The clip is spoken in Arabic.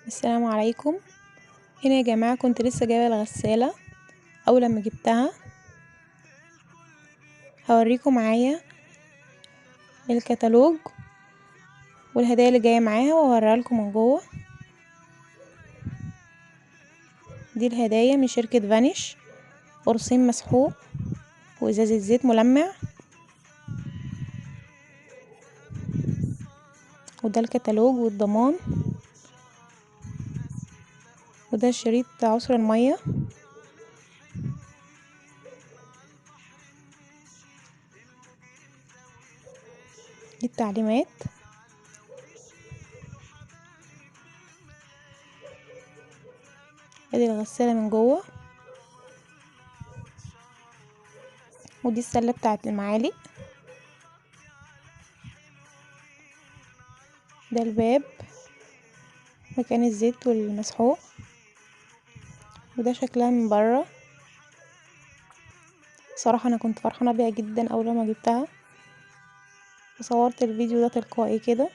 السلام عليكم. هنا يا جماعة كنت لسه جايبة الغسالة. اول لما جبتها هوريكم معايا الكتالوج والهدايا اللي جايه معاها وهوريها لكم من جوه. دي الهدايا من شركة فانيش، قرصين مسحوق وازازة زيت ملمع، وده الكتالوج والضمان، وده شريط عصر المية، دي التعليمات، ادي الغسالة من جوه، ودي السلة بتاعة المعالق، ده الباب مكان الزيت والمسحوق، وده شكلها من بره. صراحة انا كنت فرحانة بيها جدا اول ما جبتها، وصورت الفيديو ده تلقائي كده.